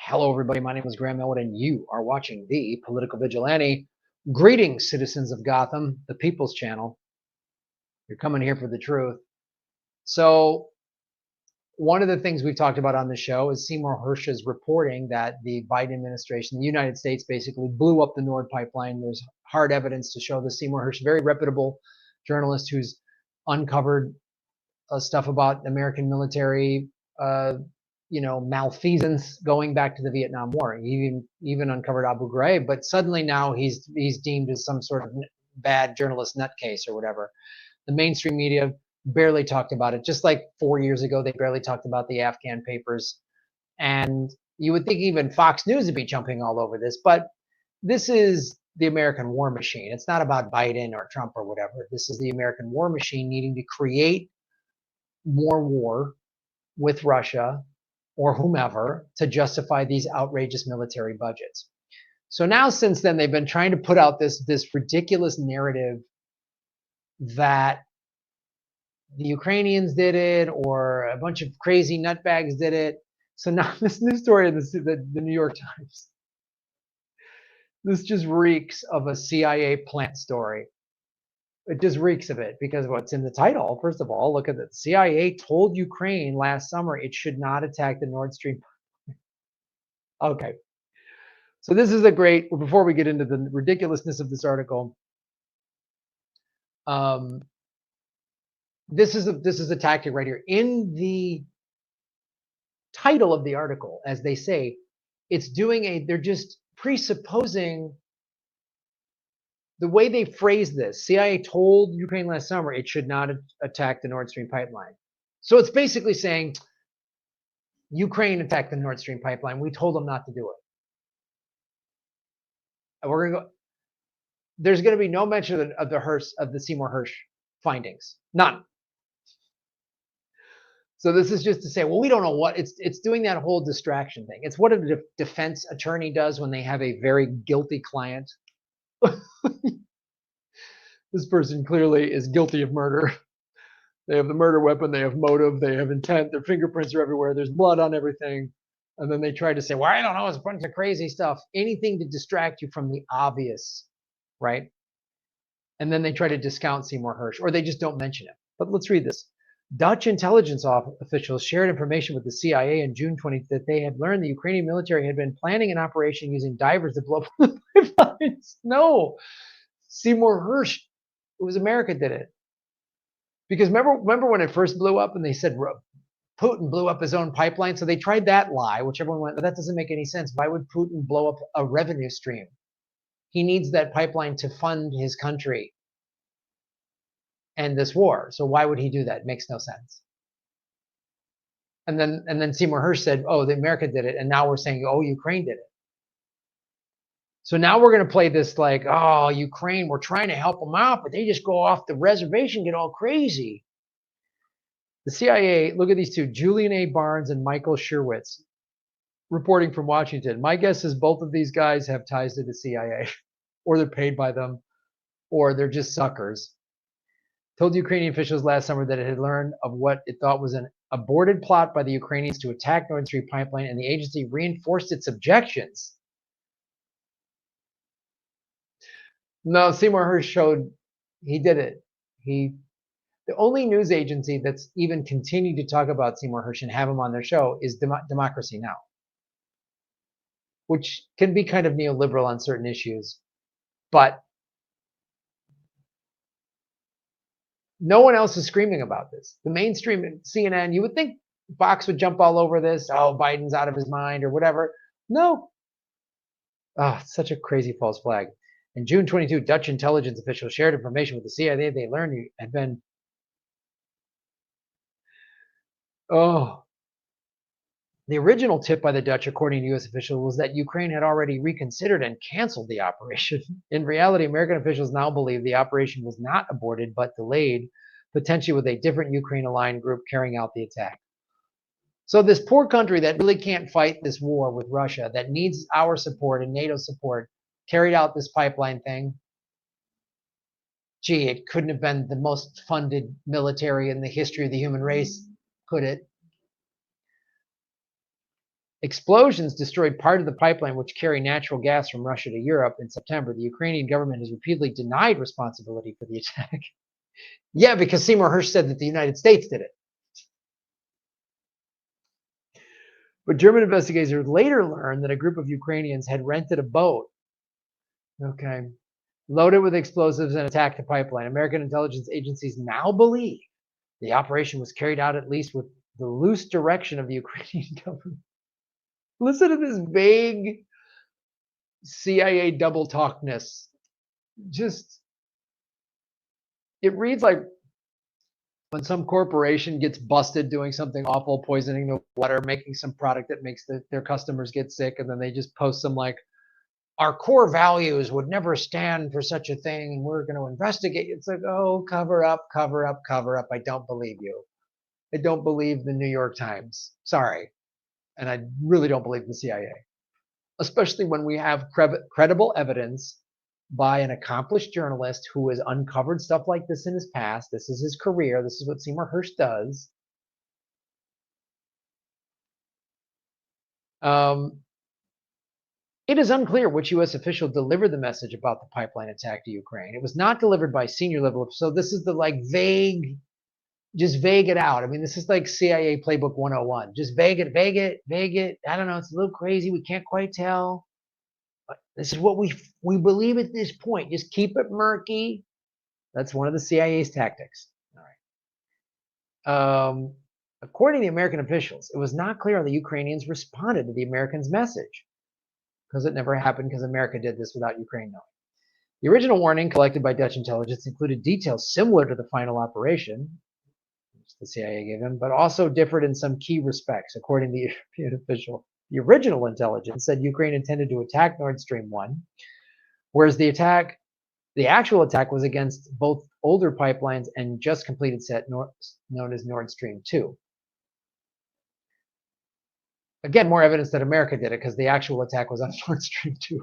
Hello, everybody. My name is Graham Elwood, and you are watching the Political Vigilante. Greetings, citizens of Gotham, the People's Channel. You're coming here for the truth. So, one of the things we've talked about on the show is Seymour Hersh's reporting that the Biden administration, the United States, basically blew up the Nord pipeline. There's hard evidence to show this. Seymour Hersh, very reputable journalist who's uncovered stuff about American military malfeasance going back to the Vietnam War. He even uncovered Abu Ghraib, but suddenly now he's deemed as some sort of bad journalist nutcase or whatever. The mainstream media barely talked about it. Just like 4 years ago, they barely talked about the Afghan papers. And you would think even Fox News would be jumping all over this, but this is the American war machine. It's not about Biden or Trump or whatever. This is the American war machine needing to create more war with Russia or whomever to justify these outrageous military budgets. So now, since then, they've been trying to put out this ridiculous narrative that the Ukrainians did it or a bunch of crazy nutbags did it. So now this new story in the New York Times, this just reeks of a CIA plant story. It just reeks of it because what's in the title, first of all, look at it. The CIA told Ukraine last summer it should not attack the Nord Stream. Okay. So this is a great, before we get into the ridiculousness of this article, this is a tactic right here. In the title of the article, as they say, they're just presupposing the way they phrase this. CIA told Ukraine last summer it should not attack the Nord Stream pipeline. So it's basically saying, Ukraine attacked the Nord Stream pipeline. We told them not to do it. And we're going to go. There's going to be no mention of the Seymour Hersh findings. None. So this is just to say, well, we don't know what it's doing, that whole distraction thing. It's what a defense attorney does when they have a very guilty client. This person clearly is guilty of murder. They have the murder weapon, they have motive, they have intent, their fingerprints are everywhere, there's blood on everything. And then they try to say, well, I don't know, it's a bunch of crazy stuff. Anything to distract you from the obvious, right? And then they try to discount Seymour Hersh, or they just don't mention it. But let's read this. Dutch intelligence officials shared information with the CIA in June 20th that they had learned the Ukrainian military had been planning an operation using divers to blow up the pipelines. No, Seymour Hersh, it was America did it. Because remember when it first blew up and they said Putin blew up his own pipeline? So they tried that lie, which everyone went, but that doesn't make any sense. Why would Putin blow up a revenue stream? He needs that pipeline to fund his country and this war. So why would he do that? It makes no sense. And then Seymour Hersh said, oh, the America did it. And now we're saying, oh, Ukraine did it. So now we're going to play this like, oh, Ukraine, we're trying to help them out, but they just go off the reservation, get all crazy. The CIA, look at these two, Julian A. Barnes and Michael Sherwitz, reporting from Washington. My guess is both of these guys have ties to the CIA, or they're paid by them, or they're just suckers. Told Ukrainian officials last summer that it had learned of what it thought was an aborted plot by the Ukrainians to attack Nord Stream pipeline, and the agency reinforced its objections. No, Seymour Hersh showed he did it. The only news agency that's even continued to talk about Seymour Hersh and have him on their show is Democracy Now!, which can be kind of neoliberal on certain issues, but no one else is screaming about this. The mainstream CNN, you would think Fox would jump all over this. Oh, Biden's out of his mind or whatever. No. Oh, such a crazy false flag. In June 22, Dutch intelligence officials shared information with the CIA they learned had been. Oh. The original tip by the Dutch, according to U.S. officials, was that Ukraine had already reconsidered and canceled the operation. In reality, American officials now believe the operation was not aborted but delayed, potentially with a different Ukraine-aligned group carrying out the attack. So this poor country that really can't fight this war with Russia, that needs our support and NATO support, carried out this pipeline thing. Gee, it couldn't have been the most funded military in the history of the human race, could it? Explosions destroyed part of the pipeline which carried natural gas from Russia to Europe in September. The Ukrainian government has repeatedly denied responsibility for the attack. Yeah, because Seymour Hersh said that the United States did it. But German investigators later learned that a group of Ukrainians had rented a boat, okay, loaded with explosives and attacked the pipeline. American intelligence agencies now believe the operation was carried out at least with the loose direction of the Ukrainian government. Listen to this vague CIA double talkness. Just, it reads like when some corporation gets busted doing something awful, poisoning the water, making some product that makes their customers get sick, and then they just post some like, our core values would never stand for such a thing, and we're going to investigate. It's like, oh, cover up, cover up, cover up. I don't believe you. I don't believe the New York Times. Sorry. And I really don't believe the CIA, especially when we have credible evidence by an accomplished journalist who has uncovered stuff like this in his past. This is his career. This is what Seymour Hersh does. It is unclear which U.S. official delivered the message about the pipeline attack to Ukraine. It was not delivered by senior level. So this is the like vague, just vague it out. I mean, this is like CIA playbook 101. Just vague it, vague it, vague it. I don't know. It's a little crazy. We can't quite tell. But this is what we believe at this point. Just keep it murky. That's one of the CIA's tactics. All right. According to the American officials, it was not clear how the Ukrainians responded to the Americans' message, because it never happened because America did this without Ukraine knowing. The original warning collected by Dutch intelligence included details similar to the final operation, which the CIA gave them, but also differed in some key respects. According to the European official, the original intelligence said Ukraine intended to attack Nord Stream 1, whereas the actual attack was against both older pipelines and just completed set known as Nord Stream 2. Again, more evidence that America did it because the actual attack was on Nord Stream 2.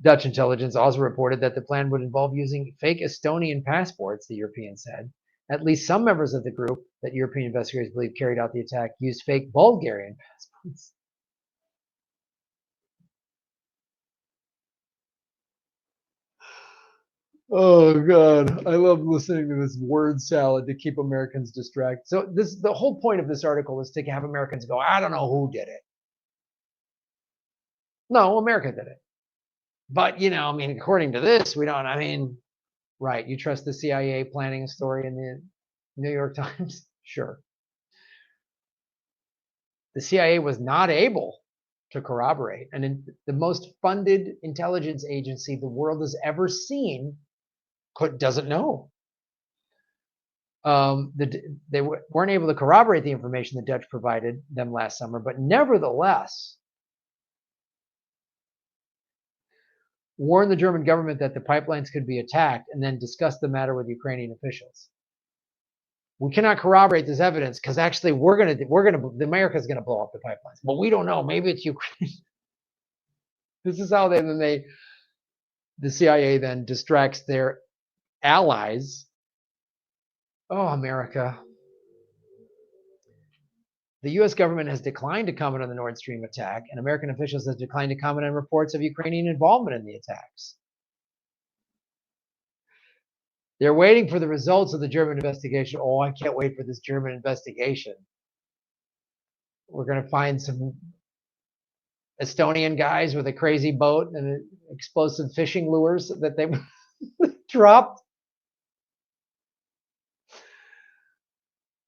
Dutch intelligence also reported that the plan would involve using fake Estonian passports, the Europeans said. At least some members of the group that European investigators believe carried out the attack used fake Bulgarian passports. Oh God, I love listening to this word salad to keep Americans distracted. So the whole point of this article is to have Americans go, I don't know who did it. No, America did it. But, you know, I mean, according to this, we don't, I mean, right. You trust the CIA planning a story in the New York Times? Sure. The CIA was not able to corroborate. And in the most funded intelligence agency the world has ever seen doesn't know. They weren't able to corroborate the information the Dutch provided them last summer, but nevertheless warned the German government that the pipelines could be attacked and then discussed the matter with Ukrainian officials. We cannot corroborate this evidence because actually the America's gonna blow up the pipelines, but we don't know. Maybe it's Ukraine. This is how the CIA then distracts their allies. Oh, America. The U.S. government has declined to comment on the Nord Stream attack, and American officials have declined to comment on reports of Ukrainian involvement in the attacks. They're waiting for the results of the German investigation. Oh, I can't wait for this German investigation. We're going to find some Estonian guys with a crazy boat and explosive fishing lures that they dropped.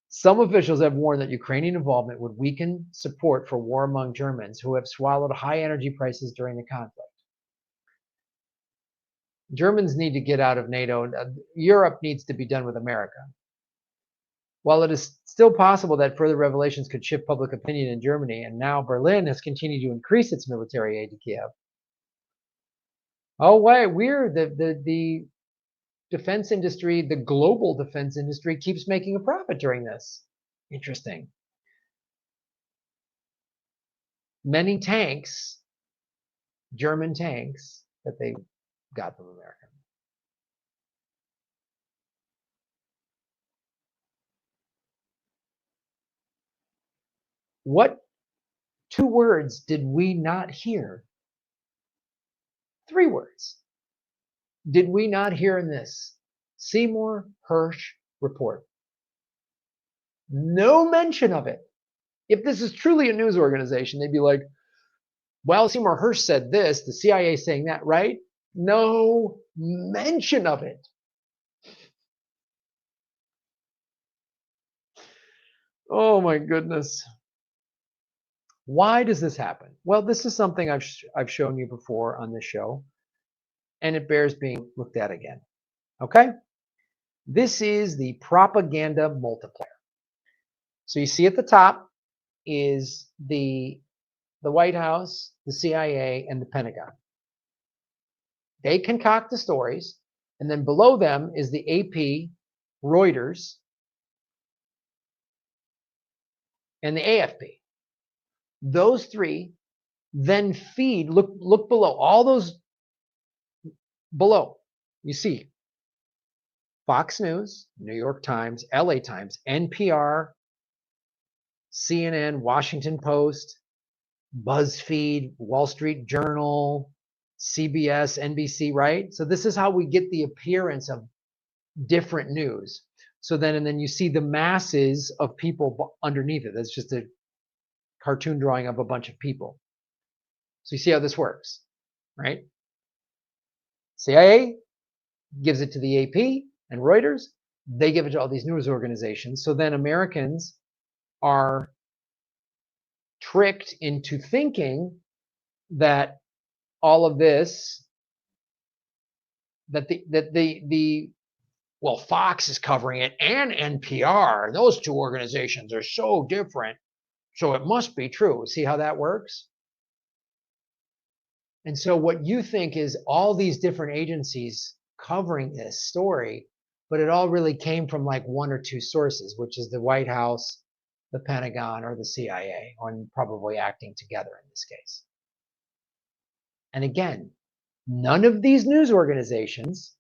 Some officials have warned that Ukrainian involvement would weaken support for war among Germans who have swallowed high energy prices during the conflict. Germans need to get out of NATO. Europe needs to be done with America. While it is still possible that further revelations could shift public opinion in Germany, and now Berlin has continued to increase its military aid to Kiev. Oh, wait, weird. The defense industry, the global defense industry, keeps making a profit during this. Interesting. Many tanks, German tanks, that they got from America. What 2 words did we not hear? 3 words. Did we not hear in this Seymour Hersh report? No mention of it. If this is truly a news organization, they'd be like, well, Seymour Hersh said this, the CIA saying that, right? No mention of it. Oh my goodness. Why does this happen? Well, this is something I've shown you before on this show, and it bears being looked at again. Okay? This is the propaganda multiplier. So you see at the top is the White House, the CIA, and the Pentagon. They concoct the stories, and then below them is the AP, Reuters, and the AFP. Those 3 then feed, look below, all those below, you see Fox News, New York Times, LA Times, NPR, CNN, Washington Post, BuzzFeed, Wall Street Journal, CBS, NBC, right? So this is how we get the appearance of different news. So then, and then you see the masses of people underneath it. That's just a cartoon drawing of a bunch of people. So you see how this works, right? CIA gives it to the AP and Reuters. They give it to all these news organizations. So then Americans are tricked into thinking that all of this, well, Fox is covering it and NPR. Those 2 organizations are so different. So it must be true. See how that works? And so what you think is all these different agencies covering this story, but it all really came from like 1 or 2 sources, which is the White House, the Pentagon, or the CIA, or probably acting together in this case. And again, none of these news organizations,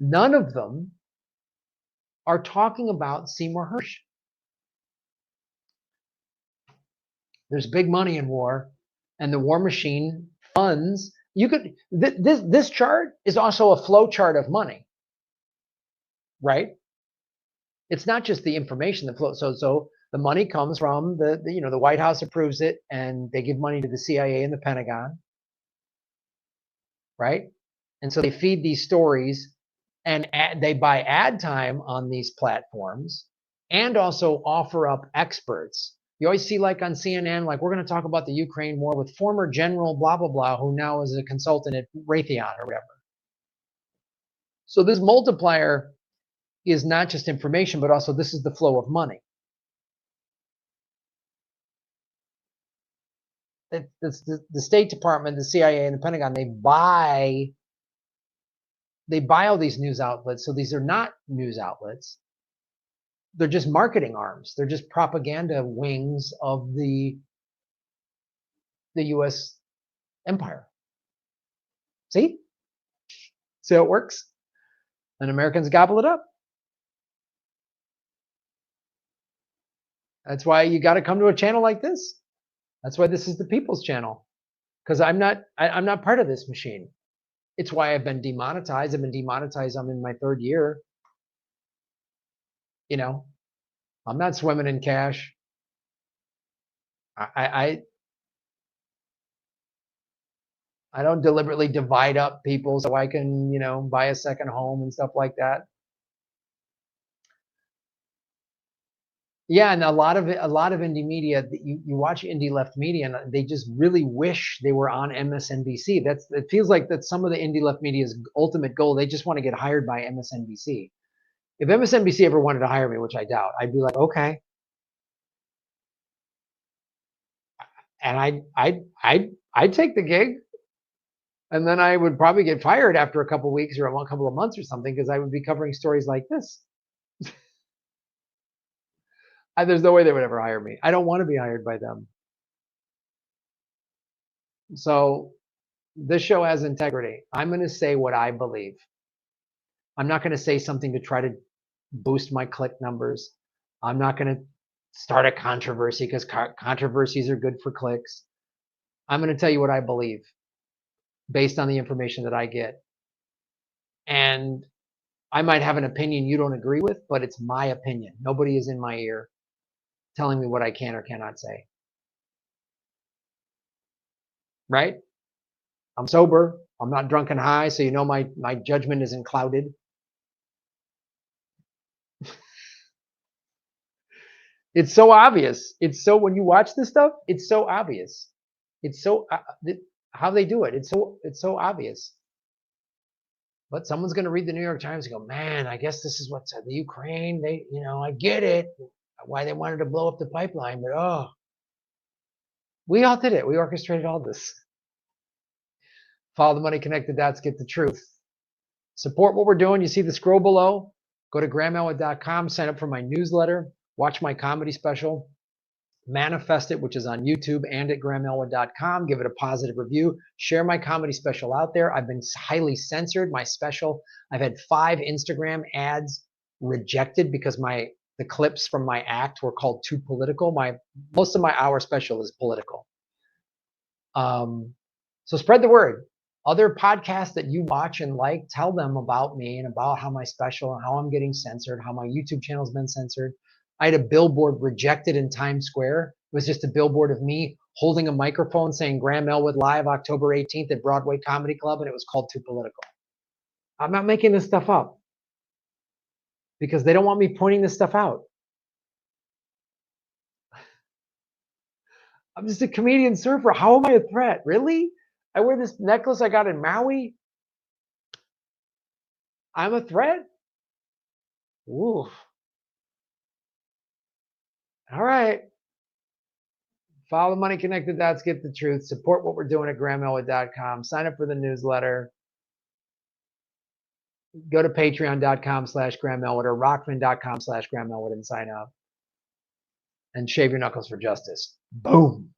none of them are talking about Seymour Hersh. There's big money in war, and the war machine funds. You could this chart is also a flow chart of money, right? It's not just the information that flows. So the money comes from the White House approves it, and they give money to the CIA and the Pentagon, right? And so they feed these stories, and they buy ad time on these platforms, and also offer up experts. You always see, like on CNN, like, we're going to talk about the Ukraine war with former general blah blah blah, who now is a consultant at Raytheon or whatever. So this multiplier is not just information, but also this is the flow of money. The State Department, the CIA, and the Pentagon, they buy all these news outlets. So these are not news outlets. They're just marketing arms. They're just propaganda wings of the U.S. empire. See? See how it works? And Americans gobble it up. That's why you got to come to a channel like this. That's why this is the People's Channel, because I'm not part of this machine. It's why I've been demonetized. I've been demonetized. I'm in my 3rd year. You know, I'm not swimming in cash. I don't deliberately divide up people so I can, buy a second home and stuff like that. Yeah, and a lot of indie media, you watch indie left media, and they just really wish they were on MSNBC. It feels like that's some of the indie left media's ultimate goal. They just want to get hired by MSNBC. If MSNBC ever wanted to hire me, which I doubt, I'd be like, okay. And I'd take the gig, and then I would probably get fired after a couple of weeks or a couple of months or something, because I would be covering stories like this. There's no way they would ever hire me. I don't want to be hired by them. So this show has integrity. I'm going to say what I believe. I'm not going to say something to try to boost my click numbers. I'm not going to start a controversy because controversies are good for clicks. I'm going to tell you what I believe based on the information that I get. And I might have an opinion you don't agree with, but it's my opinion. Nobody is in my ear telling me what I can or cannot say. Right? I'm sober. I'm not drunk and high, so you know my judgment isn't clouded. It's so obvious. It's so, when you watch this stuff, it's so obvious. It's so how they do it. It's so obvious. But someone's going to read the New York Times and go, man, I guess this is what's the Ukraine. They, I get it, why they wanted to blow up the pipeline, but we all did it. We orchestrated all this. Follow the money, connect the dots, get the truth. Support what we're doing. You see the scroll below. Go to grahamelwood.com, sign up for my newsletter, watch my comedy special, Manifest It, which is on YouTube and at grahamelwood.com. Give it a positive review. Share my comedy special out there. I've been highly censored. My special, I've had 5 Instagram ads rejected because the clips from my act were called too political. Most of my hour special is political. So spread the word. Other podcasts that you watch and like, tell them about me and about how my special and how I'm getting censored, how my YouTube channel's been censored. I had a billboard rejected in Times Square. It was just a billboard of me holding a microphone saying Graham Elwood live October 18th at Broadway Comedy Club, and it was called Too Political. I'm not making this stuff up because they don't want me pointing this stuff out. I'm just a comedian surfer. How am I a threat? Really? I wear this necklace I got in Maui. I'm a threat? Ooh. All right. Follow the money, connect the dots, get the truth. Support what we're doing at grahamelwood.com. Sign up for the newsletter. Go to patreon.com/grahamelwood or rockman.com/grahamelwood and sign up. And shave your knuckles for justice. Boom.